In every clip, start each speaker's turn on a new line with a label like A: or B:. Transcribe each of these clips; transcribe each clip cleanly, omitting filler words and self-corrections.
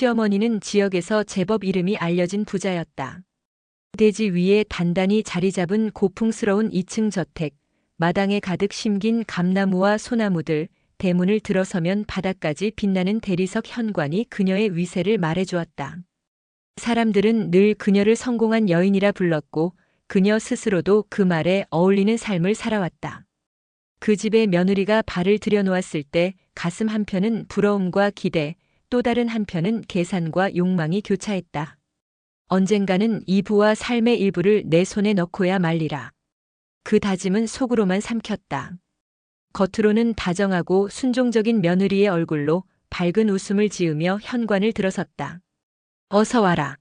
A: 시어머니는 지역에서 제법 이름이 알려진 부자였다. 대지 위에 단단히 자리 잡은 고풍스러운 2층 저택, 마당에 가득 심긴 감나무와 소나무들, 대문을 들어서면 바닥까지 빛나는 대리석 현관이 그녀의 위세를 말해주었다. 사람들은 늘 그녀를 성공한 여인이라 불렀고 그녀 스스로도 그 말에 어울리는 삶을 살아왔다. 그 집에 며느리가 발을 들여놓았을 때 가슴 한편은 부러움과 기대, 또 다른 한편은 계산과 욕망이 교차했다. 언젠가는 이 부와 삶의 일부를 내 손에 넣고야 말리라. 그 다짐은 속으로만 삼켰다. 겉으로는 다정하고 순종적인 며느리의 얼굴로 밝은 웃음을 지으며 현관을 들어섰다. 어서 와라.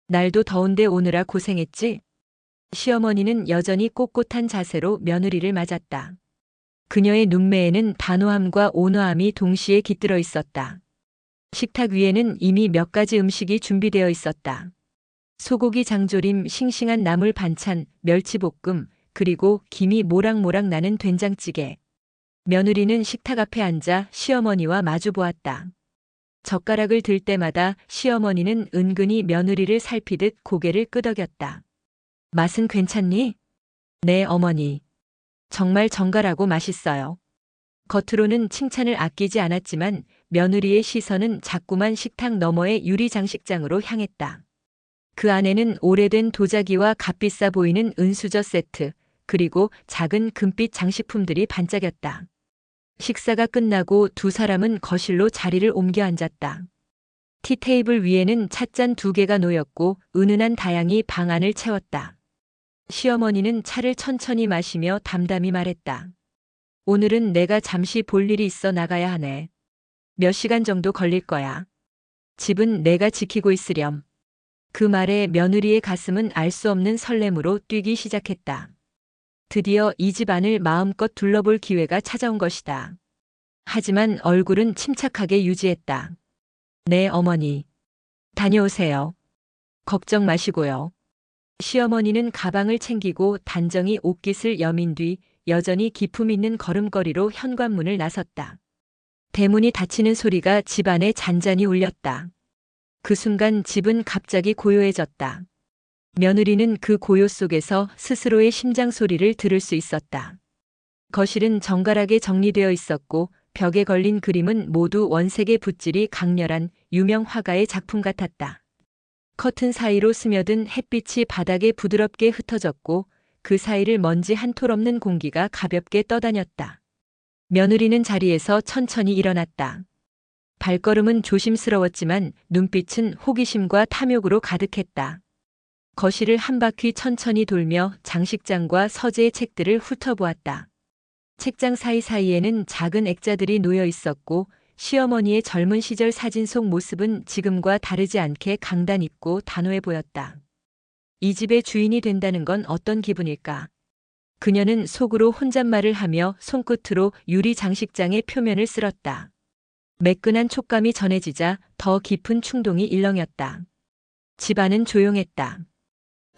A: 날도 더운데 오느라 고생했지? 시어머니는 여전히 꼿꼿한 자세로 며느리를 맞았다. 그녀의 눈매에는 단호함과 온화함이 동시에 깃들어 있었다. 식탁 위에는 이미 몇 가지 음식이 준비되어 있었다. 소고기 장조림, 싱싱한 나물 반찬, 멸치볶음, 그리고 김이 모락모락 나는 된장찌개. 며느리는 식탁 앞에 앉아 시어머니와 마주 보았다. 젓가락을 들 때마다 시어머니는 은근히 며느리를 살피듯 고개를 끄덕였다. 맛은 괜찮니? 네, 어머니. 정말 정갈하고 맛있어요. 겉으로는 칭찬을 아끼지 않았지만 며느리의 시선은 자꾸만 식탁 너머의 유리 장식장으로 향했다. 그 안에는 오래된 도자기와 값비싸 보이는 은수저 세트, 그리고 작은 금빛 장식품들이 반짝였다. 식사가 끝나고 두 사람은 거실로 자리를 옮겨 앉았다. 티테이블 위에는 찻잔 2개가 놓였고 은은한 다양이 방 안을 채웠다. 시어머니는 차를 천천히 마시며 담담히 말했다. 오늘은 내가 잠시 볼 일이 있어 나가야 하네. 몇 시간 정도 걸릴 거야. 집은 내가 지키고 있으렴. 그 말에 며느리의 가슴은 알 수 없는 설렘으로 뛰기 시작했다. 드디어 이 집 안을 마음껏 둘러볼 기회가 찾아온 것이다. 하지만 얼굴은 침착하게 유지했다. 네, 어머니. 다녀오세요. 걱정 마시고요. 시어머니는 가방을 챙기고 단정히 옷깃을 여민 뒤 여전히 기품 있는 걸음걸이로 현관문을 나섰다. 대문이 닫히는 소리가 집안에 잔잔히 울렸다. 그 순간 집은 갑자기 고요해졌다. 며느리는 그 고요 속에서 스스로의 심장 소리를 들을 수 있었다. 거실은 정갈하게 정리되어 있었고 벽에 걸린 그림은 모두 원색의 붓질이 강렬한 유명 화가의 작품 같았다. 커튼 사이로 스며든 햇빛이 바닥에 부드럽게 흩어졌고 그 사이를 먼지 한 톨 없는 공기가 가볍게 떠다녔다. 며느리는 자리에서 천천히 일어났다. 발걸음은 조심스러웠지만 눈빛은 호기심과 탐욕으로 가득했다. 거실을 한 바퀴 천천히 돌며 장식장과 서재의 책들을 훑어보았다. 책장 사이사이에는 작은 액자들이 놓여 있었고 시어머니의 젊은 시절 사진 속 모습은 지금과 다르지 않게 강단 있고 단호해 보였다. 이 집의 주인이 된다는 건 어떤 기분일까? 그녀는 속으로 혼잣말을 하며 손끝으로 유리 장식장의 표면을 쓸었다. 매끈한 촉감이 전해지자 더 깊은 충동이 일렁였다. 집안은 조용했다.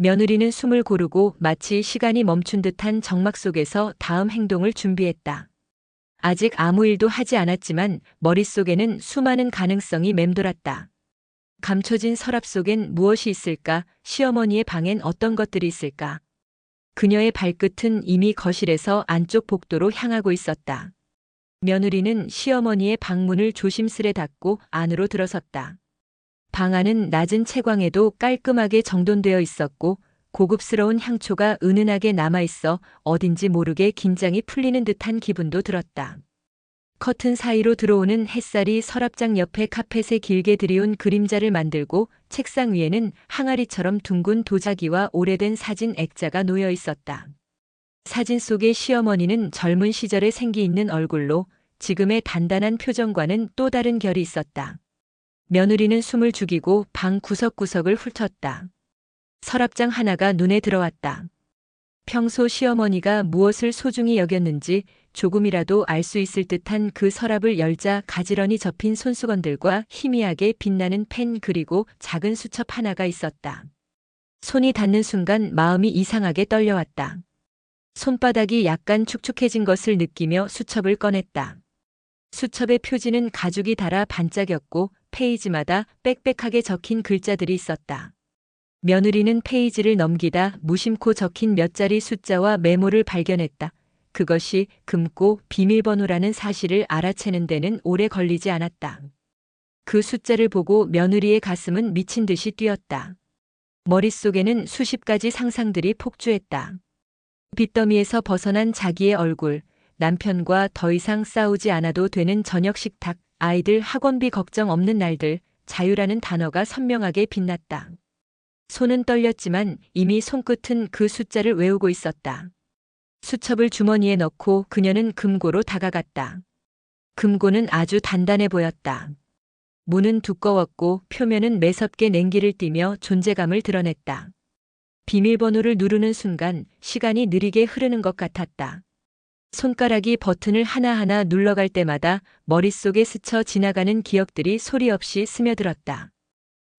A: 며느리는 숨을 고르고 마치 시간이 멈춘 듯한 정막 속에서 다음 행동을 준비했다. 아직 아무 일도 하지 않았지만 머릿속에는 수많은 가능성이 맴돌았다. 감춰진 서랍 속엔 무엇이 있을까? 시어머니의 방엔 어떤 것들이 있을까? 그녀의 발끝은 이미 거실에서 안쪽 복도로 향하고 있었다. 며느리는 시어머니의 방문을 조심스레 닫고 안으로 들어섰다. 방 안은 낮은 채광에도 깔끔하게 정돈되어 있었고 고급스러운 향초가 은은하게 남아있어 어딘지 모르게 긴장이 풀리는 듯한 기분도 들었다. 커튼 사이로 들어오는 햇살이 서랍장 옆에 카펫에 길게 들이운 그림자를 만들고 책상 위에는 항아리처럼 둥근 도자기와 오래된 사진 액자가 놓여 있었다. 사진 속의 시어머니는 젊은 시절의 생기 있는 얼굴로 지금의 단단한 표정과는 또 다른 결이 있었다. 며느리는 숨을 죽이고 방 구석구석을 훑었다. 서랍장 하나가 눈에 들어왔다. 평소 시어머니가 무엇을 소중히 여겼는지 조금이라도 알 수 있을 듯한 그 서랍을 열자 가지런히 접힌 손수건들과 희미하게 빛나는 펜 그리고 작은 수첩 하나가 있었다. 손이 닿는 순간 마음이 이상하게 떨려왔다. 손바닥이 약간 축축해진 것을 느끼며 수첩을 꺼냈다. 수첩의 표지는 가죽이 달아 반짝였고 페이지마다 빽빽하게 적힌 글자들이 있었다. 며느리는 페이지를 넘기다 무심코 적힌 몇 자리 숫자와 메모를 발견했다. 그것이 금고 비밀번호라는 사실을 알아채는 데는 오래 걸리지 않았다. 그 숫자를 보고 며느리의 가슴은 미친 듯이 뛰었다. 머릿속에는 수십 가지 상상들이 폭주했다. 빚더미에서 벗어난 자기의 얼굴, 남편과 더 이상 싸우지 않아도 되는 저녁 식탁, 아이들 학원비 걱정 없는 날들, 자유라는 단어가 선명하게 빛났다. 손은 떨렸지만 이미 손끝은 그 숫자를 외우고 있었다. 수첩을 주머니에 넣고 그녀는 금고로 다가갔다. 금고는 아주 단단해 보였다. 문은 두꺼웠고 표면은 매섭게 냉기를 띠며 존재감을 드러냈다. 비밀번호를 누르는 순간 시간이 느리게 흐르는 것 같았다. 손가락이 버튼을 하나하나 눌러갈 때마다 머릿속에 스쳐 지나가는 기억들이 소리 없이 스며들었다.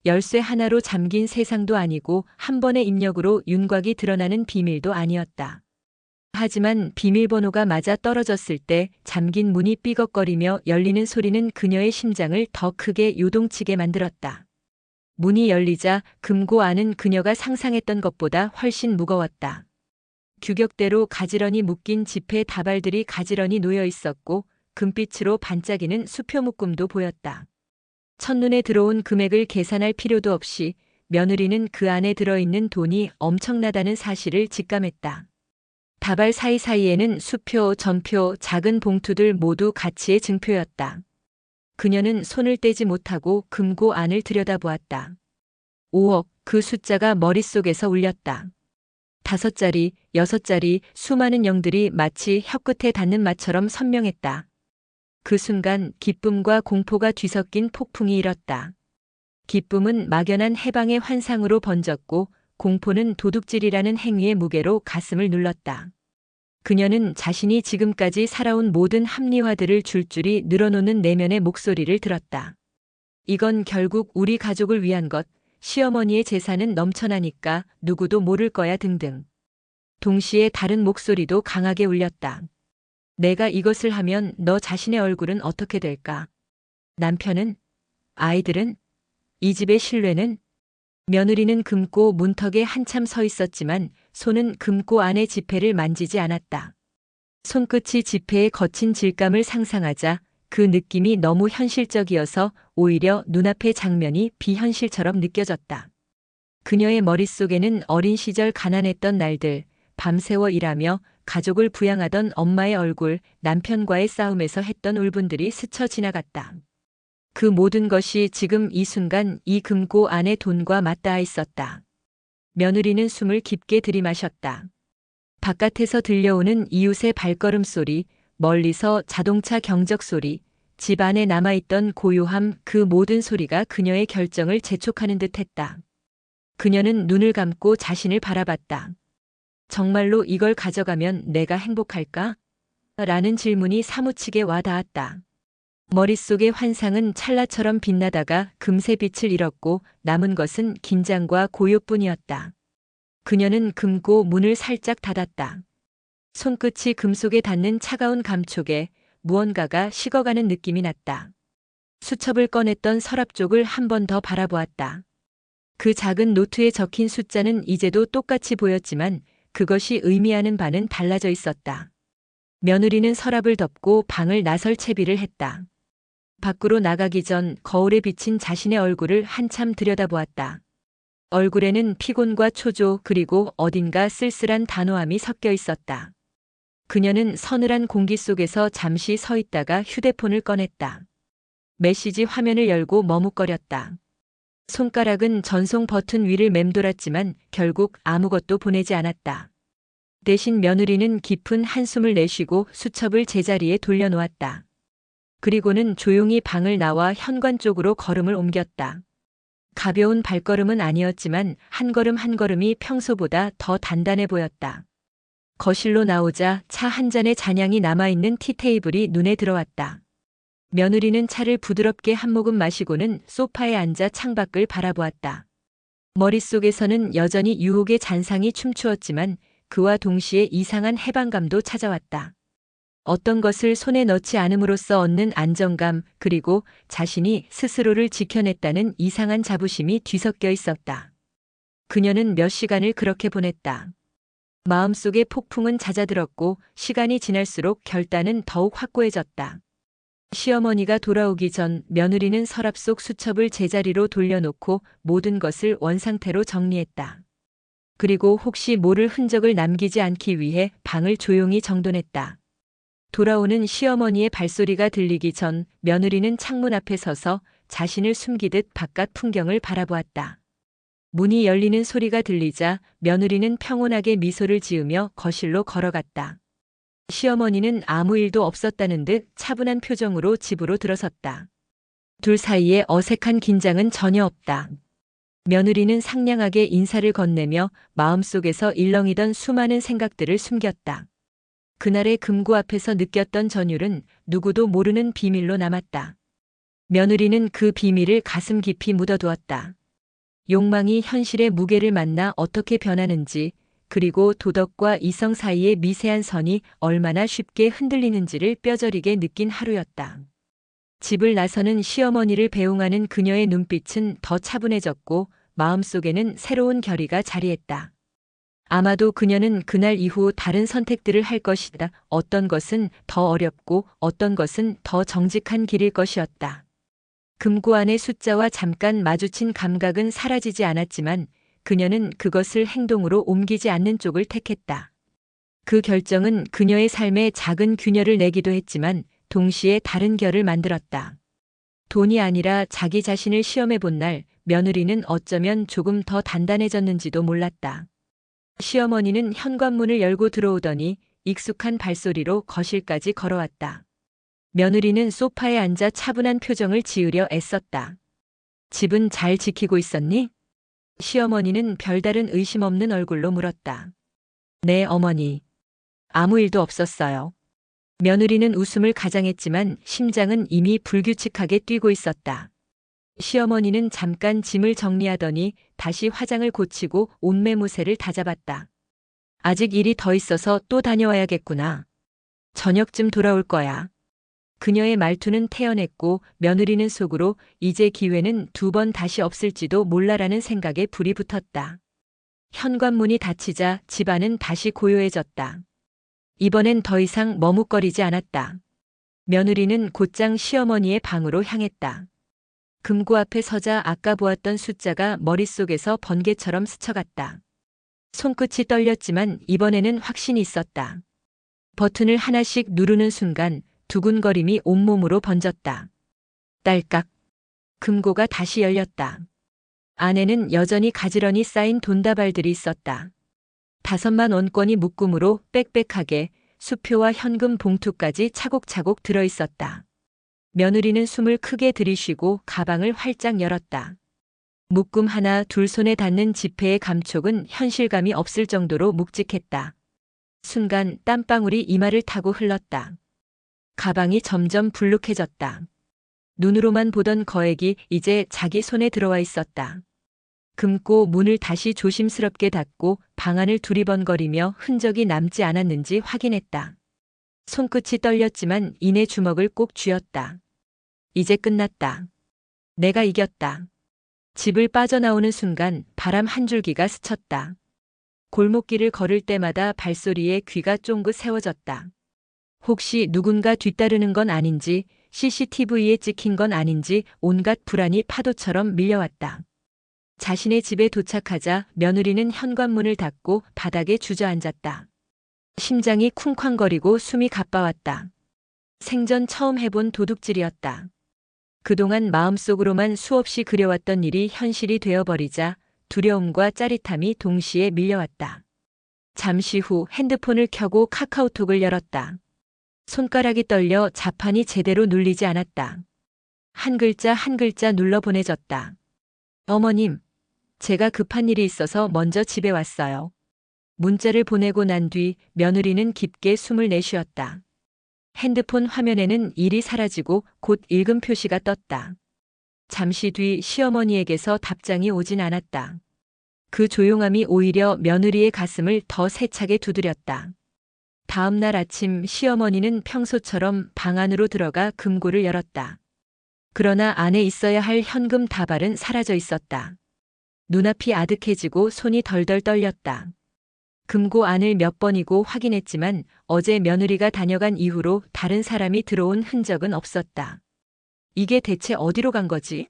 A: 열쇠 하나로 잠긴 세상도 아니고 한 번의 입력으로 윤곽이 드러나는 비밀도 아니었다. 하지만 비밀번호가 맞아 떨어졌을 때 잠긴 문이 삐걱거리며 열리는 소리는 그녀의 심장을 더 크게 요동치게 만들었다. 문이 열리자 금고 안은 그녀가 상상했던 것보다 훨씬 무거웠다. 규격대로 가지런히 묶인 지폐 다발들이 가지런히 놓여 있었고 금빛으로 반짝이는 수표 묶음도 보였다. 첫눈에 들어온 금액을 계산할 필요도 없이 며느리는 그 안에 들어있는 돈이 엄청나다는 사실을 직감했다. 다발 사이사이에는 수표, 전표, 작은 봉투들 모두 가치의 증표였다. 그녀는 손을 떼지 못하고 금고 안을 들여다보았다. 5억, 그 숫자가 머릿속에서 울렸다. 5자리, 6자리, 수많은 영들이 마치 혀끝에 닿는 맛처럼 선명했다. 그 순간 기쁨과 공포가 뒤섞인 폭풍이 일었다. 기쁨은 막연한 해방의 환상으로 번졌고 공포는 도둑질이라는 행위의 무게로 가슴을 눌렀다. 그녀는 자신이 지금까지 살아온 모든 합리화들을 줄줄이 늘어놓는 내면의 목소리를 들었다. 이건 결국 우리 가족을 위한 것, 시어머니의 재산은 넘쳐나니까 누구도 모를 거야 등등. 동시에 다른 목소리도 강하게 울렸다. 내가 이것을 하면 너 자신의 얼굴은 어떻게 될까? 남편은? 아이들은? 이 집의 신뢰는? 며느리는 금고 문턱에 한참 서 있었지만 손은 금고 안의 지폐를 만지지 않았다. 손끝이 지폐의 거친 질감을 상상하자 그 느낌이 너무 현실적이어서 오히려 눈앞의 장면이 비현실처럼 느껴졌다. 그녀의 머릿속에는 어린 시절 가난했던 날들, 밤새워 일하며 가족을 부양하던 엄마의 얼굴, 남편과의 싸움에서 했던 울분들이 스쳐 지나갔다. 그 모든 것이 지금 이 순간 이 금고 안의 돈과 맞닿아 있었다. 며느리는 숨을 깊게 들이마셨다. 바깥에서 들려오는 이웃의 발걸음 소리, 멀리서 자동차 경적 소리, 집 안에 남아있던 고요함, 그 모든 소리가 그녀의 결정을 재촉하는 듯했다. 그녀는 눈을 감고 자신을 바라봤다. 정말로 이걸 가져가면 내가 행복할까? 라는 질문이 사무치게 와닿았다. 머릿속의 환상은 찰나처럼 빛나다가 금세 빛을 잃었고 남은 것은 긴장과 고요뿐이었다. 그녀는 금고 문을 살짝 닫았다. 손끝이 금속에 닿는 차가운 감촉에 무언가가 식어가는 느낌이 났다. 수첩을 꺼냈던 서랍 쪽을 한 번 더 바라보았다. 그 작은 노트에 적힌 숫자는 이제도 똑같이 보였지만 그것이 의미하는 바는 달라져 있었다. 며느리는 서랍을 덮고 방을 나설 채비를 했다. 밖으로 나가기 전 거울에 비친 자신의 얼굴을 한참 들여다보았다. 얼굴에는 피곤과 초조 그리고 어딘가 쓸쓸한 단호함이 섞여 있었다. 그녀는 서늘한 공기 속에서 잠시 서 있다가 휴대폰을 꺼냈다. 메시지 화면을 열고 머뭇거렸다. 손가락은 전송 버튼 위를 맴돌았지만 결국 아무것도 보내지 않았다. 대신 며느리는 깊은 한숨을 내쉬고 수첩을 제자리에 돌려놓았다. 그리고는 조용히 방을 나와 현관 쪽으로 걸음을 옮겼다. 가벼운 발걸음은 아니었지만 한 걸음 한 걸음이 평소보다 더 단단해 보였다. 거실로 나오자 차 한 잔의 잔향이 남아있는 티테이블이 눈에 들어왔다. 며느리는 차를 부드럽게 한 모금 마시고는 소파에 앉아 창밖을 바라보았다. 머릿속에서는 여전히 유혹의 잔상이 춤추었지만 그와 동시에 이상한 해방감도 찾아왔다. 어떤 것을 손에 넣지 않음으로써 얻는 안정감, 그리고 자신이 스스로를 지켜냈다는 이상한 자부심이 뒤섞여 있었다. 그녀는 몇 시간을 그렇게 보냈다. 마음속의 폭풍은 잦아들었고 시간이 지날수록 결단은 더욱 확고해졌다. 시어머니가 돌아오기 전 며느리는 서랍 속 수첩을 제자리로 돌려놓고 모든 것을 원상태로 정리했다. 그리고 혹시 모를 흔적을 남기지 않기 위해 방을 조용히 정돈했다. 돌아오는 시어머니의 발소리가 들리기 전 며느리는 창문 앞에 서서 자신을 숨기듯 바깥 풍경을 바라보았다. 문이 열리는 소리가 들리자 며느리는 평온하게 미소를 지으며 거실로 걸어갔다. 시어머니는 아무 일도 없었다는 듯 차분한 표정으로 집으로 들어섰다. 둘 사이에 어색한 긴장은 전혀 없다. 며느리는 상냥하게 인사를 건네며 마음속에서 일렁이던 수많은 생각들을 숨겼다. 그날의 금고 앞에서 느꼈던 전율은 누구도 모르는 비밀로 남았다. 며느리는 그 비밀을 가슴 깊이 묻어두었다. 욕망이 현실의 무게를 만나 어떻게 변하는지, 그리고 도덕과 이성 사이의 미세한 선이 얼마나 쉽게 흔들리는지를 뼈저리게 느낀 하루였다. 집을 나서는 시어머니를 배웅하는 그녀의 눈빛은 더 차분해졌고 마음속에는 새로운 결의가 자리했다. 아마도 그녀는 그날 이후 다른 선택들을 할 것이다. 어떤 것은 더 어렵고 어떤 것은 더 정직한 길일 것이었다. 금고 안의 숫자와 잠깐 마주친 감각은 사라지지 않았지만 그녀는 그것을 행동으로 옮기지 않는 쪽을 택했다. 그 결정은 그녀의 삶에 작은 균열을 내기도 했지만 동시에 다른 결을 만들었다. 돈이 아니라 자기 자신을 시험해 본 날 며느리는 어쩌면 조금 더 단단해졌는지도 몰랐다. 시어머니는 현관문을 열고 들어오더니 익숙한 발소리로 거실까지 걸어왔다. 며느리는 소파에 앉아 차분한 표정을 지으려 애썼다. 집은 잘 지키고 있었니? 시어머니는 별다른 의심 없는 얼굴로 물었다. 네, 어머니. 아무 일도 없었어요. 며느리는 웃음을 가장했지만 심장은 이미 불규칙하게 뛰고 있었다. 시어머니는 잠깐 짐을 정리하더니 다시 화장을 고치고 옷매무새를 다잡았다. 아직 일이 더 있어서 또 다녀와야겠구나. 저녁쯤 돌아올 거야. 그녀의 말투는 태연했고 며느리는 속으로 이제 기회는 두 번 다시 없을지도 몰라라는 생각에 불이 붙었다. 현관문이 닫히자 집안은 다시 고요해졌다. 이번엔 더 이상 머뭇거리지 않았다. 며느리는 곧장 시어머니의 방으로 향했다. 금고 앞에 서자 아까 보았던 숫자가 머릿속에서 번개처럼 스쳐갔다. 손끝이 떨렸지만 이번에는 확신이 있었다. 버튼을 하나씩 누르는 순간 두근거림이 온몸으로 번졌다. 딸깍. 금고가 다시 열렸다. 안에는 여전히 가지런히 쌓인 돈다발들이 있었다. 5만 원권이 묶음으로 빽빽하게 수표와 현금 봉투까지 차곡차곡 들어있었다. 며느리는 숨을 크게 들이쉬고 가방을 활짝 열었다. 묶음 하나 둘 손에 닿는 지폐의 감촉은 현실감이 없을 정도로 묵직했다. 순간 땀방울이 이마를 타고 흘렀다. 가방이 점점 불룩해졌다. 눈으로만 보던 거액이 이제 자기 손에 들어와 있었다. 금고 문을 다시 조심스럽게 닫고 방안을 두리번거리며 흔적이 남지 않았는지 확인했다. 손끝이 떨렸지만 이내 주먹을 꼭 쥐었다. 이제 끝났다. 내가 이겼다. 집을 빠져나오는 순간 바람 한 줄기가 스쳤다. 골목길을 걸을 때마다 발소리에 귀가 쫑긋 세워졌다. 혹시 누군가 뒤따르는 건 아닌지, CCTV에 찍힌 건 아닌지 온갖 불안이 파도처럼 밀려왔다. 자신의 집에 도착하자 며느리는 현관문을 닫고 바닥에 주저앉았다. 심장이 쿵쾅거리고 숨이 가빠왔다. 생전 처음 해본 도둑질이었다. 그동안 마음속으로만 수없이 그려왔던 일이 현실이 되어버리자 두려움과 짜릿함이 동시에 밀려왔다. 잠시 후 핸드폰을 켜고 카카오톡을 열었다. 손가락이 떨려 자판이 제대로 눌리지 않았다. 한 글자 한 글자 눌러 보내졌다. 어머님, 제가 급한 일이 있어서 먼저 집에 왔어요. 문자를 보내고 난 뒤 며느리는 깊게 숨을 내쉬었다. 핸드폰 화면에는 일이 사라지고 곧 읽음 표시가 떴다. 잠시 뒤 시어머니에게서 답장이 오진 않았다. 그 조용함이 오히려 며느리의 가슴을 더 세차게 두드렸다. 다음 날 아침 시어머니는 평소처럼 방 안으로 들어가 금고를 열었다. 그러나 안에 있어야 할 현금 다발은 사라져 있었다. 눈앞이 아득해지고 손이 덜덜 떨렸다. 금고 안을 몇 번이고 확인했지만 어제 며느리가 다녀간 이후로 다른 사람이 들어온 흔적은 없었다. 이게 대체 어디로 간 거지?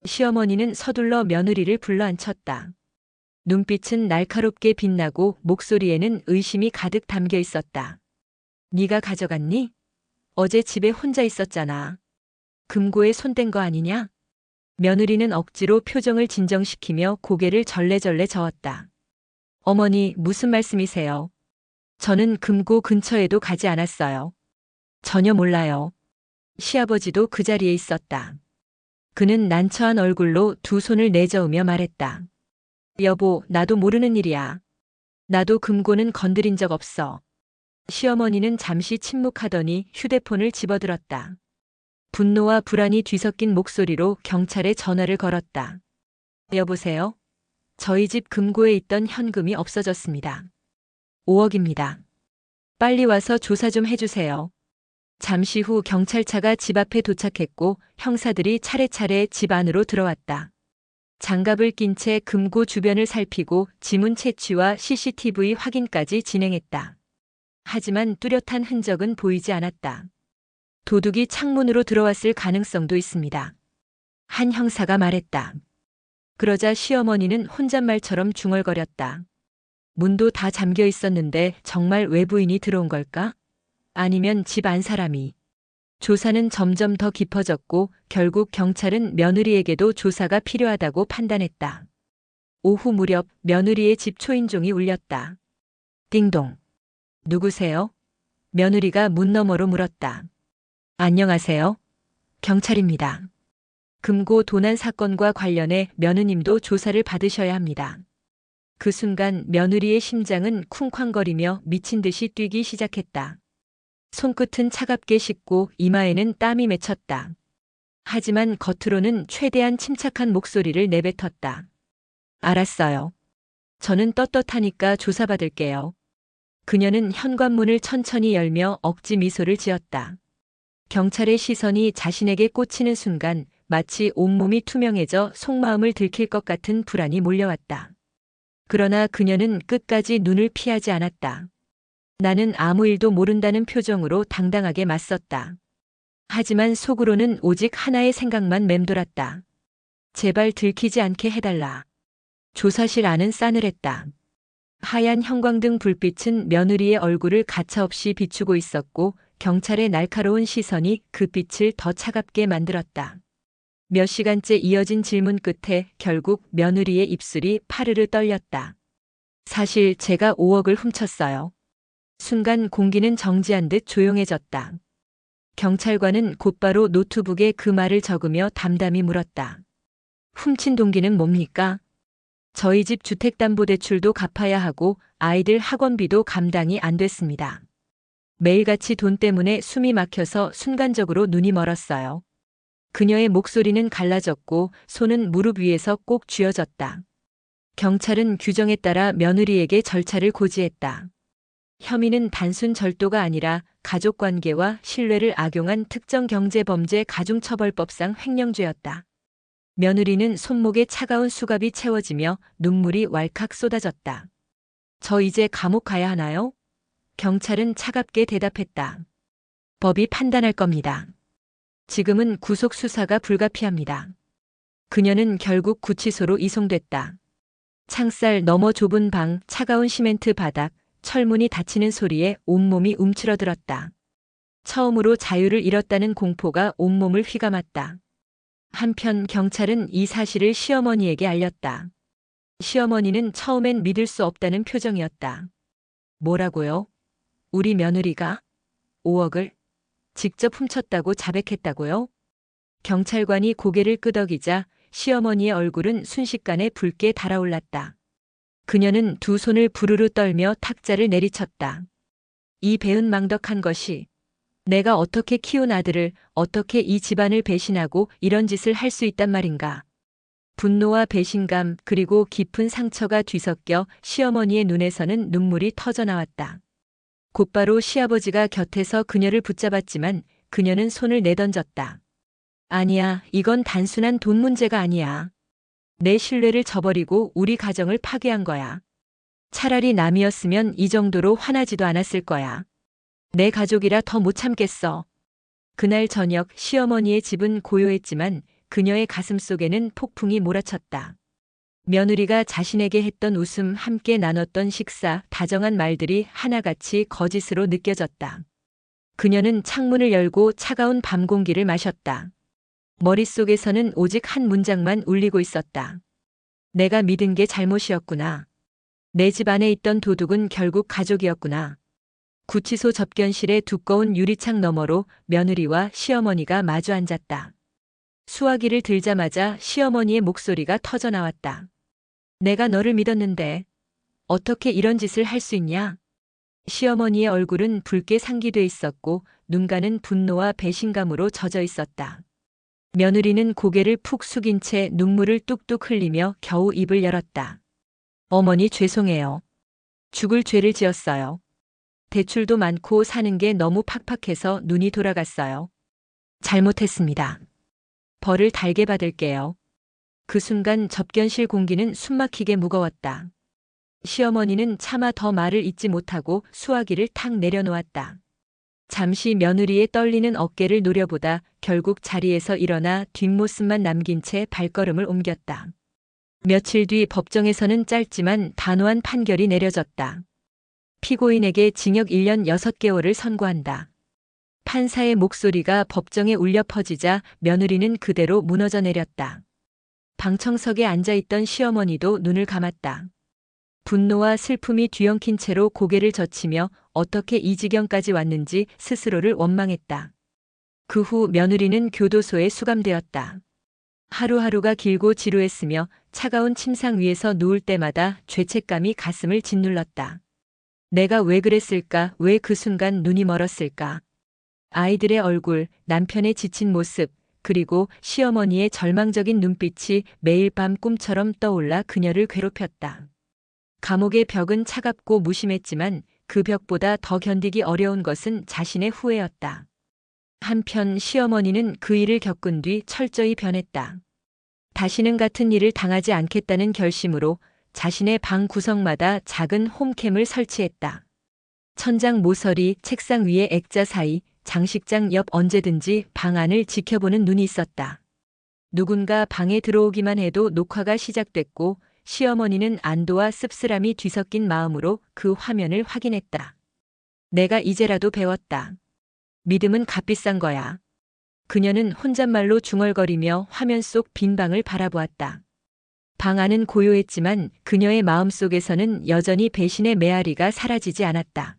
A: 시어머니는 서둘러 며느리를 불러앉혔다. 눈빛은 날카롭게 빛나고 목소리에는 의심이 가득 담겨 있었다. 네가 가져갔니? 어제 집에 혼자 있었잖아. 금고에 손댄 거 아니냐? 며느리는 억지로 표정을 진정시키며 고개를 절레절레 저었다. 어머니, 무슨 말씀이세요? 저는 금고 근처에도 가지 않았어요. 전혀 몰라요. 시아버지도 그 자리에 있었다. 그는 난처한 얼굴로 두 손을 내저으며 말했다. 여보, 나도 모르는 일이야. 나도 금고는 건드린 적 없어. 시어머니는 잠시 침묵하더니 휴대폰을 집어들었다. 분노와 불안이 뒤섞인 목소리로 경찰에 전화를 걸었다. 여보세요? 저희 집 금고에 있던 현금이 없어졌습니다. 5억입니다. 빨리 와서 조사 좀 해주세요. 잠시 후 경찰차가 집 앞에 도착했고 형사들이 차례차례 집 안으로 들어왔다. 장갑을 낀 채 금고 주변을 살피고 지문 채취와 CCTV 확인까지 진행했다. 하지만 뚜렷한 흔적은 보이지 않았다. 도둑이 창문으로 들어왔을 가능성도 있습니다. 한 형사가 말했다. 그러자 시어머니는 혼잣말처럼 중얼거렸다. 문도 다 잠겨 있었는데 정말 외부인이 들어온 걸까? 아니면 집 안 사람이. 조사는 점점 더 깊어졌고 결국 경찰은 며느리에게도 조사가 필요하다고 판단했다. 오후 무렵 며느리의 집 초인종이 울렸다. 띵동. 누구세요? 며느리가 문 너머로 물었다. 안녕하세요. 경찰입니다. 금고 도난 사건과 관련해 며느님도 조사를 받으셔야 합니다. 그 순간 며느리의 심장은 쿵쾅거리며 미친 듯이 뛰기 시작했다. 손끝은 차갑게 식고 이마에는 땀이 맺혔다. 하지만 겉으로는 최대한 침착한 목소리를 내뱉었다. 알았어요. 저는 떳떳하니까 조사받을게요. 그녀는 현관문을 천천히 열며 억지 미소를 지었다. 경찰의 시선이 자신에게 꽂히는 순간 마치 온몸이 투명해져 속마음을 들킬 것 같은 불안이 몰려왔다. 그러나 그녀는 끝까지 눈을 피하지 않았다. 나는 아무 일도 모른다는 표정으로 당당하게 맞섰다. 하지만 속으로는 오직 하나의 생각만 맴돌았다. 제발 들키지 않게 해달라. 조사실 안은 싸늘했다. 하얀 형광등 불빛은 며느리의 얼굴을 가차없이 비추고 있었고 경찰의 날카로운 시선이 그 빛을 더 차갑게 만들었다. 몇 시간째 이어진 질문 끝에 결국 며느리의 입술이 파르르 떨렸다. 사실 제가 5억을 훔쳤어요. 순간 공기는 정지한 듯 조용해졌다. 경찰관은 곧바로 노트북에 그 말을 적으며 담담히 물었다. 훔친 동기는 뭡니까? 저희 집 주택담보대출도 갚아야 하고 아이들 학원비도 감당이 안 됐습니다. 매일같이 돈 때문에 숨이 막혀서 순간적으로 눈이 멀었어요. 그녀의 목소리는 갈라졌고 손은 무릎 위에서 꼭 쥐어졌다. 경찰은 규정에 따라 며느리에게 절차를 고지했다. 혐의는 단순 절도가 아니라 가족관계와 신뢰를 악용한 특정경제범죄 가중처벌법상 횡령죄였다. 며느리는 손목에 차가운 수갑이 채워지며 눈물이 왈칵 쏟아졌다. 저 이제 감옥 가야 하나요? 경찰은 차갑게 대답했다. 법이 판단할 겁니다. 지금은 구속 수사가 불가피합니다. 그녀는 결국 구치소로 이송됐다. 창살 너머 좁은 방, 차가운 시멘트 바닥, 철문이 닫히는 소리에 온몸이 움츠러들었다. 처음으로 자유를 잃었다는 공포가 온몸을 휘감았다. 한편 경찰은 이 사실을 시어머니에게 알렸다. 시어머니는 처음엔 믿을 수 없다는 표정이었다. 뭐라고요? 우리 며느리가 5억을 직접 훔쳤다고 자백했다고요? 경찰관이 고개를 끄덕이자 시어머니의 얼굴은 순식간에 붉게 달아올랐다. 그녀는 두 손을 부르르 떨며 탁자를 내리쳤다. 이 배은망덕한 것이 내가 어떻게 키운 아들을 어떻게 이 집안을 배신하고 이런 짓을 할 수 있단 말인가. 분노와 배신감 그리고 깊은 상처가 뒤섞여 시어머니의 눈에서는 눈물이 터져나왔다. 곧바로 시아버지가 곁에서 그녀를 붙잡았지만 그녀는 손을 내던졌다. 아니야, 이건 단순한 돈 문제가 아니야. 내 신뢰를 저버리고 우리 가정을 파괴한 거야. 차라리 남이었으면 이 정도로 화나지도 않았을 거야. 내 가족이라 더 못 참겠어. 그날 저녁 시어머니의 집은 고요했지만 그녀의 가슴속에는 폭풍이 몰아쳤다. 며느리가 자신에게 했던 웃음, 함께 나눴던 식사, 다정한 말들이 하나같이 거짓으로 느껴졌다. 그녀는 창문을 열고 차가운 밤 공기를 마셨다. 머릿속에서는 오직 한 문장만 울리고 있었다. 내가 믿은 게 잘못이었구나. 내 집 안에 있던 도둑은 결국 가족이었구나. 구치소 접견실의 두꺼운 유리창 너머로 며느리와 시어머니가 마주 앉았다. 수화기를 들자마자 시어머니의 목소리가 터져나왔다. 내가 너를 믿었는데 어떻게 이런 짓을 할 수 있냐? 시어머니의 얼굴은 붉게 상기돼 있었고 눈가는 분노와 배신감으로 젖어 있었다. 며느리는 고개를 푹 숙인 채 눈물을 뚝뚝 흘리며 겨우 입을 열었다. 어머니 죄송해요. 죽을 죄를 지었어요. 대출도 많고 사는 게 너무 팍팍해서 눈이 돌아갔어요. 잘못했습니다. 벌을 달게 받을게요. 그 순간 접견실 공기는 숨막히게 무거웠다. 시어머니는 차마 더 말을 잇지 못하고 수화기를 탁 내려놓았다. 잠시 며느리의 떨리는 어깨를 노려보다 결국 자리에서 일어나 뒷모습만 남긴 채 발걸음을 옮겼다. 며칠 뒤 법정에서는 짧지만 단호한 판결이 내려졌다. 피고인에게 징역 1년 6개월을 선고한다. 판사의 목소리가 법정에 울려 퍼지자 며느리는 그대로 무너져 내렸다. 방청석에 앉아있던 시어머니도 눈을 감았다. 분노와 슬픔이 뒤엉킨 채로 고개를 젖히며 어떻게 이 지경까지 왔는지 스스로를 원망했다. 그 후 며느리는 교도소에 수감되었다. 하루하루가 길고 지루했으며 차가운 침상 위에서 누울 때마다 죄책감이 가슴을 짓눌렀다. 내가 왜 그랬을까? 왜 그 순간 눈이 멀었을까? 아이들의 얼굴, 남편의 지친 모습, 그리고 시어머니의 절망적인 눈빛이 매일 밤 꿈처럼 떠올라 그녀를 괴롭혔다. 감옥의 벽은 차갑고 무심했지만 그 벽보다 더 견디기 어려운 것은 자신의 후회였다. 한편 시어머니는 그 일을 겪은 뒤 철저히 변했다. 다시는 같은 일을 당하지 않겠다는 결심으로 자신의 방 구석마다 작은 홈캠을 설치했다. 천장 모서리, 책상 위에 액자 사이, 장식장 옆 언제든지 방 안을 지켜보는 눈이 있었다. 누군가 방에 들어오기만 해도 녹화가 시작됐고 시어머니는 안도와 씁쓸함이 뒤섞인 마음으로 그 화면을 확인했다. 내가 이제라도 배웠다. 믿음은 값비싼 거야. 그녀는 혼잣말로 중얼거리며 화면 속 빈 방을 바라보았다. 방 안은 고요했지만 그녀의 마음속에서는 여전히 배신의 메아리가 사라지지 않았다.